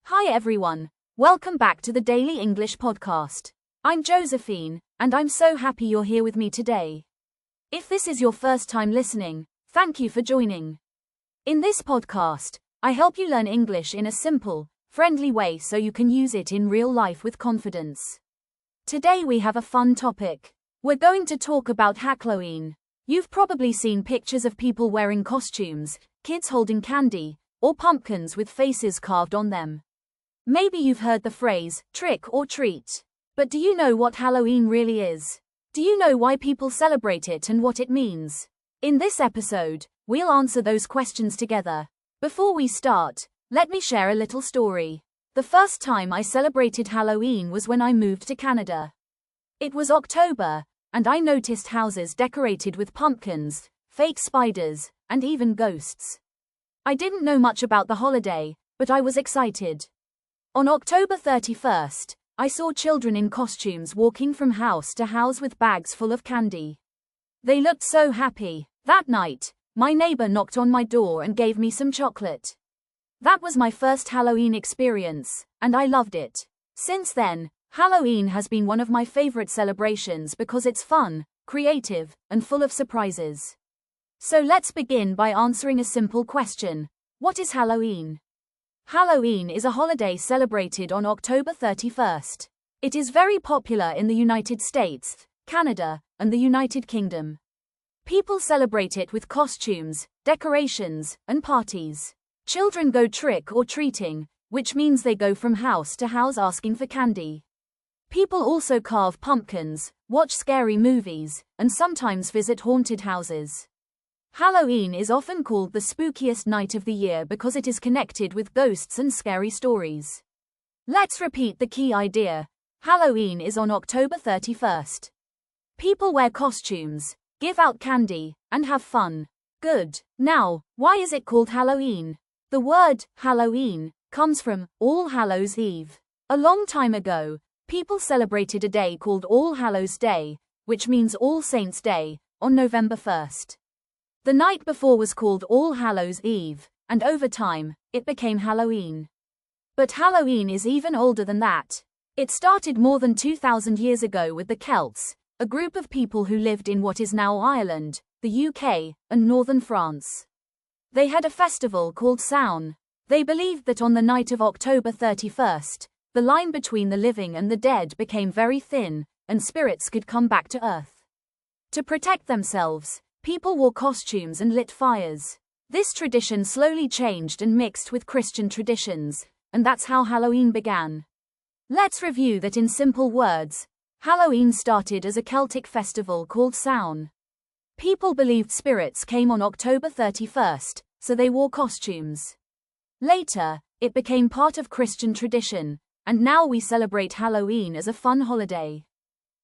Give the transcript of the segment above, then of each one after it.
Hi everyone, welcome back to the Daily English Podcast. I'm Josephine, and I'm so happy you're here with me today. If this is your first time listening, thank you for joining. In this podcast, I help you learn English in a simple, friendly way so you can use it in real life with confidence. Today we have a fun topic. We're going to talk about Halloween. You've probably seen pictures of people wearing costumes, kids holding candy, or pumpkins with faces carved on them. Maybe you've heard the phrase, trick or treat. But do you know what Halloween really is? Do you know why people celebrate it and what it means? In this episode, we'll answer those questions together. Before we start, let me share a little story. The first time I celebrated Halloween was when I moved to Canada. It was October, and I noticed houses decorated with pumpkins, fake spiders, and even ghosts. I didn't know much about the holiday, but I was excited. On October 31st, I saw children in costumes walking from house to house with bags full of candy. They looked so happy. That night, my neighbor knocked on my door and gave me some chocolate. That was my first Halloween experience, and I loved it. Since then, Halloween has been one of my favorite celebrations because it's fun, creative, and full of surprises. So let's begin by answering a simple question. What is Halloween? Halloween is a holiday celebrated on October 31st. It is very popular in the United States, Canada, and the United Kingdom. People celebrate it with costumes, decorations, and parties. Children go trick or treating, which means they go from house to house asking for candy. People also carve pumpkins, watch scary movies, and sometimes visit haunted houses. Halloween is often called the spookiest night of the year because it is connected with ghosts and scary stories. Let's repeat the key idea. Halloween is on October 31st. People wear costumes, give out candy, and have fun. Good. Now, why is it called Halloween? The word Halloween comes from All Hallows Eve. A long time ago, people celebrated a day called All Hallows Day, which means All Saints' Day, on November 1st. The night before was called All Hallows Eve, and over time, it became Halloween. But Halloween is even older than that. It started more than 2,000 years ago with the Celts, a group of people who lived in what is now Ireland, the UK, and northern France. They had a festival called Samhain. They believed that on the night of October 31st, the line between the living and the dead became very thin, and spirits could come back to earth. To protect themselves, people wore costumes and lit fires. This tradition slowly changed and mixed with Christian traditions, and that's how Halloween began. Let's review that in simple words. Halloween started as a Celtic festival called Samhain. People believed spirits came on October 31st, so they wore costumes. Later, it became part of Christian tradition, and now we celebrate Halloween as a fun holiday.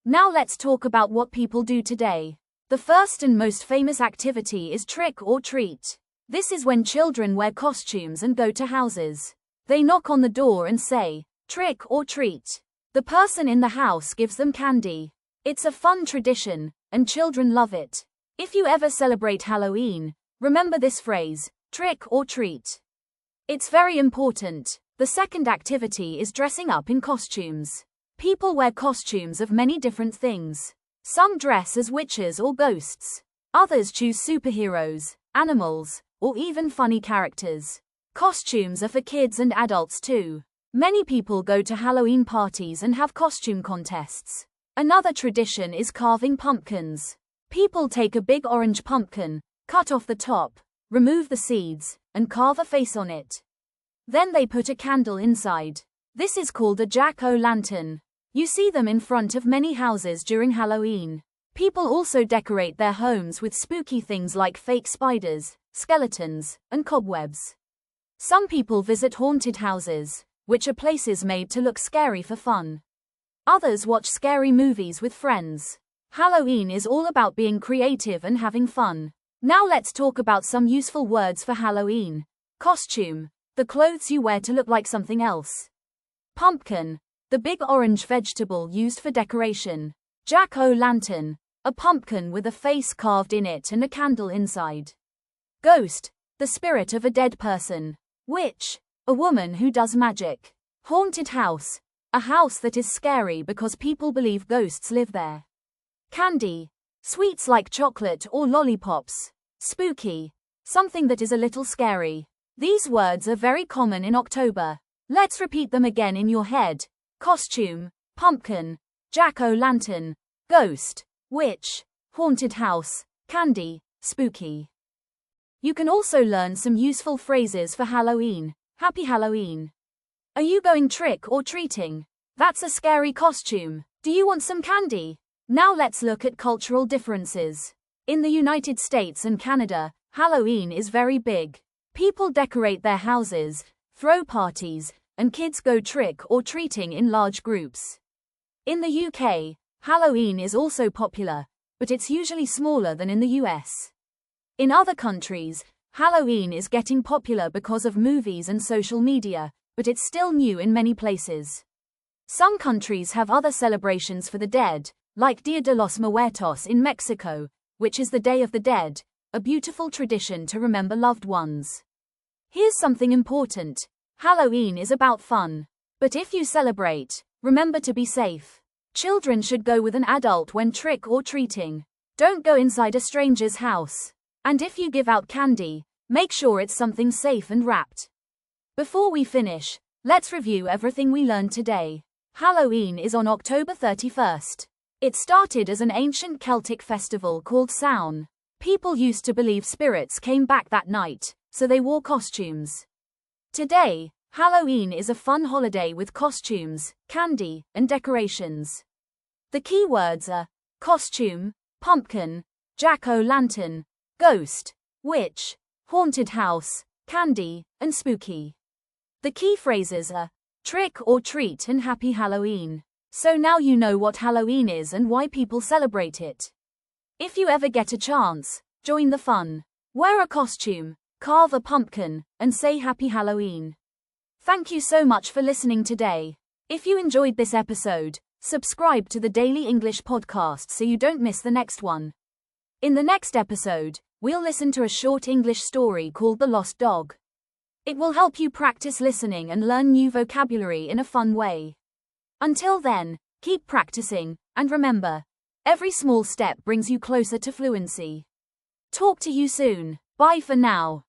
Now let's talk about what people do today. The first and most famous activity is trick or treat. This is when children wear costumes and go to houses. They knock on the door and say, trick or treat. The person in the house gives them candy. It's a fun tradition, and children love it. If you ever celebrate Halloween, remember this phrase, trick or treat. It's very important. The second activity is dressing up in costumes. People wear costumes of many different things. Some dress as witches or ghosts. Others choose superheroes, animals, or even funny characters. Costumes are for kids and adults too. Many people go to Halloween parties and have costume contests. Another tradition is carving pumpkins. People take a big orange pumpkin, cut off the top, remove the seeds, and carve a face on it. Then they put a candle inside. This is called a jack-o'-lantern. You see them in front of many houses during Halloween. People also decorate their homes with spooky things like fake spiders, skeletons, and cobwebs. Some people visit haunted houses, which are places made to look scary for fun. Others watch scary movies with friends. Halloween is all about being creative and having fun. Now let's talk about some useful words for Halloween. Costume, the clothes you wear to look like something else. Pumpkin, the big orange vegetable used for decoration. Jack-o'-lantern, a pumpkin with a face carved in it and a candle inside. Ghost, the spirit of a dead person. Witch, A woman who does magic. Haunted house. A house that is scary because people believe ghosts live there. Candy. Sweets like chocolate or lollipops. Spooky. Something that is a little scary. These words are very common in October. Let's repeat them again in your head. Costume, pumpkin, jack-o'-lantern, ghost, witch, haunted house, candy, spooky. You can also learn some useful phrases for Halloween. Happy Halloween. Are you going trick or treating? That's a scary costume. Do you want some candy? Now let's look at cultural differences. In the United States and Canada, Halloween is very big. People decorate their houses, throw parties, and kids go trick or treating in large groups. In the UK, Halloween is also popular, but it's usually smaller than in the US. In other countries, Halloween is getting popular because of movies and social media, but it's still new in many places. Some countries have other celebrations for the dead, like Dia de los Muertos in Mexico, which is the Day of the Dead, a beautiful tradition to remember loved ones. Here's something important. Halloween is about fun. But if you celebrate, remember to be safe. Children should go with an adult when trick or treating. Don't go inside a stranger's house. And if you give out candy, make sure it's something safe and wrapped. Before we finish, let's review everything we learned today. Halloween is on October 31st. It started as an ancient Celtic festival called Samhain. People used to believe spirits came back that night, so they wore costumes. Today, Halloween is a fun holiday with costumes, candy, and decorations. The key words are costume, pumpkin, jack-o'-lantern, ghost, witch, haunted house, candy, and spooky. The key phrases are trick or treat and happy Halloween. So now you know what Halloween is and why people celebrate it. If you ever get a chance, join the fun. Wear a costume, carve a pumpkin, and say Happy Halloween. Thank you so much for listening today. If you enjoyed this episode, subscribe to the Daily English Podcast so you don't miss the next one. In the next episode, we'll listen to a short English story called The Lost Dog. It will help you practice listening and learn new vocabulary in a fun way. Until then, keep practicing, and remember, every small step brings you closer to fluency. Talk to you soon. Bye for now.